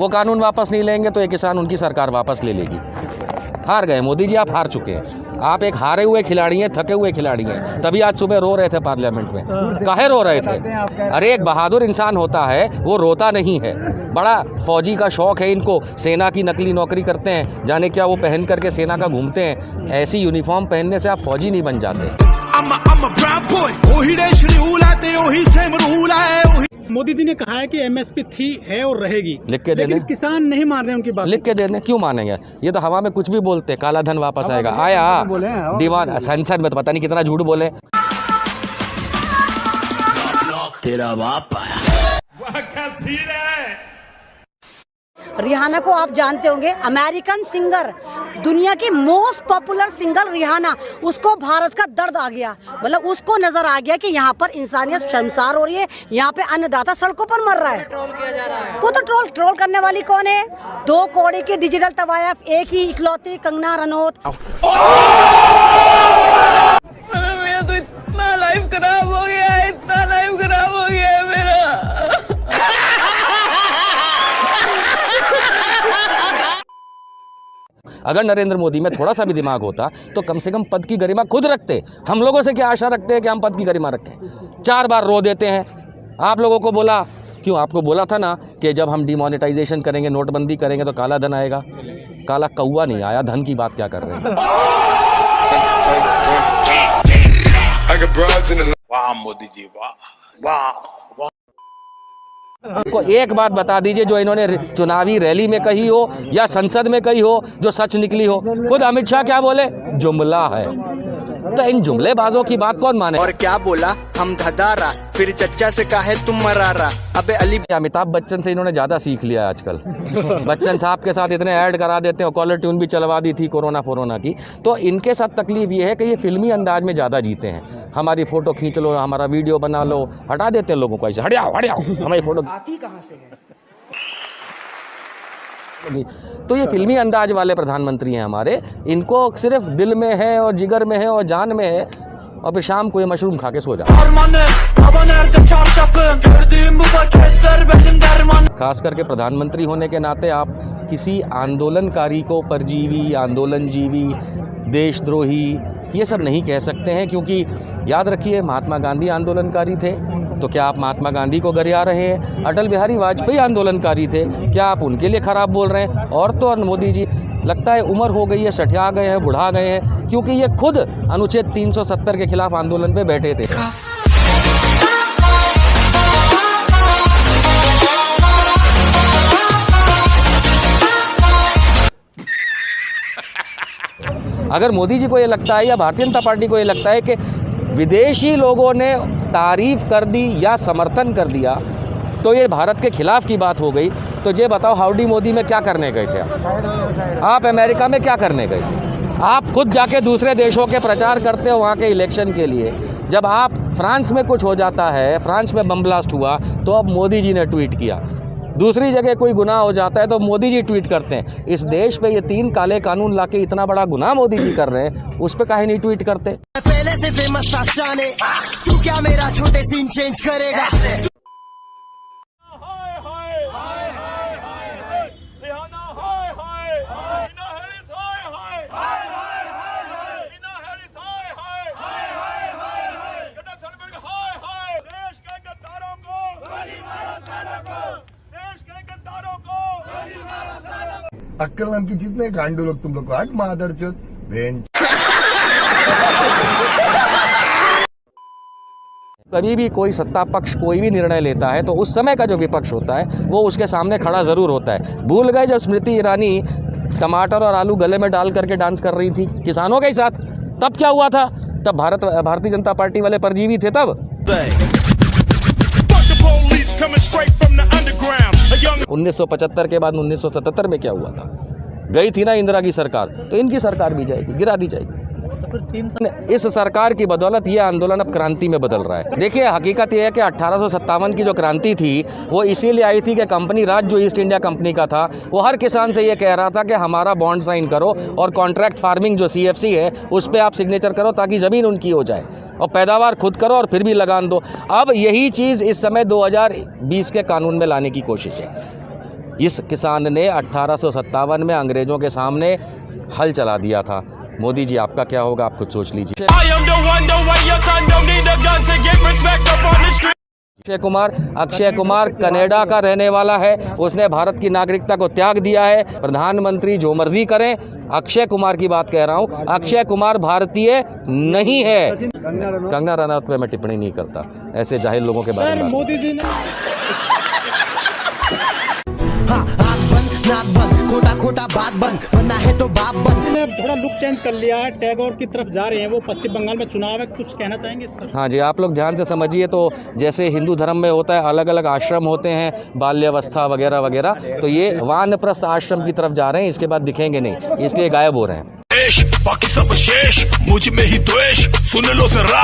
वो कानून वापस नहीं लेंगे तो ये किसान उनकी सरकार वापस ले लेगी। हार गए मोदी जी, आप हार चुके हैं। आप एक हारे हुए खिलाड़ी हैं, थके हुए खिलाड़ी हैं। तभी आज सुबह रो रहे थे पार्लियामेंट में। काहे रो रहे थे? अरे एक बहादुर इंसान होता है वो रोता नहीं है। बड़ा फौजी का शौक है इनको, सेना की नकली नौकरी करते हैं, जाने क्या वो पहन करके सेना का घूमते हैं। ऐसी यूनिफॉर्म पहनने से आप फौजी नहीं बन जाते। मोदी जी ने कहा है कि एमएसपी थी, है और रहेगी। लिख के दे दें। किसान नहीं मान रहे उनकी बात। लिख के दे दें, क्यों मानेंगे? ये तो हवा में कुछ भी बोलते, काला धन वापस आएगा। आया दीवान संसद में तो पता नहीं कितना झूठ बोले। तेरा बाप आया। रिहाना को आप जानते होंगे, अमेरिकन सिंगर, दुनिया की मोस्ट पॉपुलर सिंगर रिहाना, उसको भारत का दर्द आ गया। मतलब उसको नजर आ गया कि यहाँ पर इंसानियत शर्मसार हो रही है, यहाँ पे अन्नदाता सड़कों पर मर रहा है। ट्रोल किया जा रहा है। वो तो ट्रोल करने वाली कौन है? 2 कौड़ी की डिजिटल तवायफ, एक ही इकलौती कंगना रनौत। मेरा तो इतना लाइफ खराब हो गया है, इतना लाइफ खराब हो गया है मेरा। अगर नरेंद्र मोदी में थोड़ा सा भी दिमाग होता तो कम से कम पद की गरिमा खुद रखते। हम लोगों से क्या आशा रखते हैं कि हम पद की गरिमा रखें? 4 बार रो देते हैं। आप लोगों को बोला, क्यों आपको बोला था ना कि जब हम डिमोनेटाइजेशन करेंगे, नोटबंदी करेंगे तो काला धन आएगा। काला कौवा नहीं आया, धन की बात क्या कर रहे हैं? वाह मोदी जी, वाह वाह। को एक बात बता दीजिए जो इन्होंने चुनावी रैली में कही हो या संसद में कही हो जो सच निकली हो। खुद अमित शाह क्या बोले? जुमला है। तो इन जुमलेबाजों की बात कौन माने? और क्या बोला? हम धदारा, फिर चच्चा से कहे तुम मरारा। अबे अली अमिताभ बच्चन से इन्होंने ज्यादा सीख लिया आजकल। बच्चन साहब के साथ इतने ऐड करा देते हैं, कॉलर ट्यून भी चलवा दी थी कोरोना की। तो इनके साथ तकलीफ ये है कि ये फिल्मी अंदाज में ज्यादा जीते हैं। हमारी फोटो खींच लो, हमारा वीडियो बना लो, हटा देते हैं लोगों को ऐसे, हट जाओ हमारी फोटो आती कहाँ से है। तो ये फिल्मी अंदाज वाले प्रधानमंत्री हैं हमारे। इनको सिर्फ दिल में है और जिगर में है और जान में है, और फिर शाम को ये मशरूम खा के सो जाओ। खास करके प्रधानमंत्री होने के नाते आप किसी आंदोलनकारी को परजीवी, आंदोलनजीवी, देशद्रोही ये सब नहीं कह सकते हैं, क्योंकि याद रखिए महात्मा गांधी आंदोलनकारी थे, तो क्या आप महात्मा गांधी को गरिया रहे हैं? अटल बिहारी वाजपेयी आंदोलनकारी थे, क्या आप उनके लिए खराब बोल रहे हैं? और तो और मोदी जी लगता है उम्र हो गई है, सठिया गए हैं, बुढ़ा गए हैं, क्योंकि ये खुद अनुच्छेद 370 के खिलाफ आंदोलन पे बैठे थे। अगर मोदी जी को ये लगता है या भारतीय जनता पार्टी को ये लगता है कि विदेशी लोगों ने तारीफ कर दी या समर्थन कर दिया तो ये भारत के खिलाफ की बात हो गई, तो ये बताओ हाउडी मोदी में क्या करने गए थे आप अमेरिका में क्या करने गए थे? आप खुद जाके दूसरे देशों के प्रचार करते हो वहाँ के इलेक्शन के लिए। जब आप फ्रांस में कुछ हो जाता है, फ्रांस में बम ब्लास्ट हुआ, तो अब मोदी जी ने ट्वीट किया। दूसरी जगह कोई गुनाह हो जाता है तो मोदी जी ट्वीट करते हैं। इस देश पे ये 3 काले कानून लाके इतना बड़ा गुनाह मोदी जी कर रहे हैं, उस पे काहे नहीं ट्वीट करते? पहले से फेमस था शाने, तू क्या मेरा छोटे सीन चेंज करेगा? अक्कल नाम की जितने गांडू लोग तुम लोग को, हट मादरचोद भेंट। कभी भी कोई सत्ता पक्ष कोई भी निर्णय लेता है तो उस समय का जो विपक्ष होता है वो उसके सामने खड़ा ज़रूर होता है। भूल गए जब स्मृति ईरानी टमाटर और आलू गले में डाल करके डांस कर रही थी किसानों के साथ, तब क्या हुआ था? तब भारतीय जनता पार्टी वाले परजीवी थे तब। 1975 के बाद 1977 में क्या हुआ था? गई थी ना इंदिरा की सरकार, तो इनकी सरकार भी जाएगी, गिरा दी जाएगी। इस सरकार की बदौलत ये आंदोलन अब क्रांति में बदल रहा है। देखिए हकीकत ये है कि 1857 की जो क्रांति थी वो इसीलिए आई थी कि कंपनी राज जो ईस्ट इंडिया कंपनी का था वो हर किसान से ये कह रहा था कि हमारा बॉन्ड साइन करो और कॉन्ट्रैक्ट फार्मिंग जो CFC है उस पर आप सिग्नेचर करो ताकि ज़मीन उनकी हो जाए और पैदावार खुद करो और फिर भी लगान दो। अब यही चीज़ इस समय 2020 के कानून में लाने की कोशिश है। इस किसान ने 1857 में अंग्रेज़ों के सामने हल चला दिया था। मोदी जी आपका क्या होगा, आप खुद सोच लीजिए। अक्षय कुमार कनाडा का रहने वाला है, उसने भारत की नागरिकता को त्याग दिया है। प्रधानमंत्री जो मर्जी करें, अक्षय कुमार की बात कह रहा हूं, अक्षय कुमार भारतीय नहीं है। कंगना रनौत पे मैं टिप्पणी नहीं करता, ऐसे जाहिल लोगों के बारे में। मोदी जी ने खोटा खोटा बात बंद, बनना है तो बाप बंद। अब थोड़ा लुक चेंज कर लिया है, टैगोर की तरफ जा रहे हैं वो। पश्चिम बंगाल में चुनाव है, कुछ कहना चाहेंगे इस पर? हाँ जी, आप लोग ध्यान से समझिए। तो जैसे हिंदू धर्म में होता है, अलग अलग आश्रम होते हैं, बाल्यावस्था वगैरह वगैरह, तो ये वानप्रस्थ आश्रम की तरफ जा रहे हैं, इसके बाद दिखेंगे नहीं, इसलिए गायब हो रहे हैं। बाकी सब शेष, मुझ में ही द्वेष, सुन लो जरा।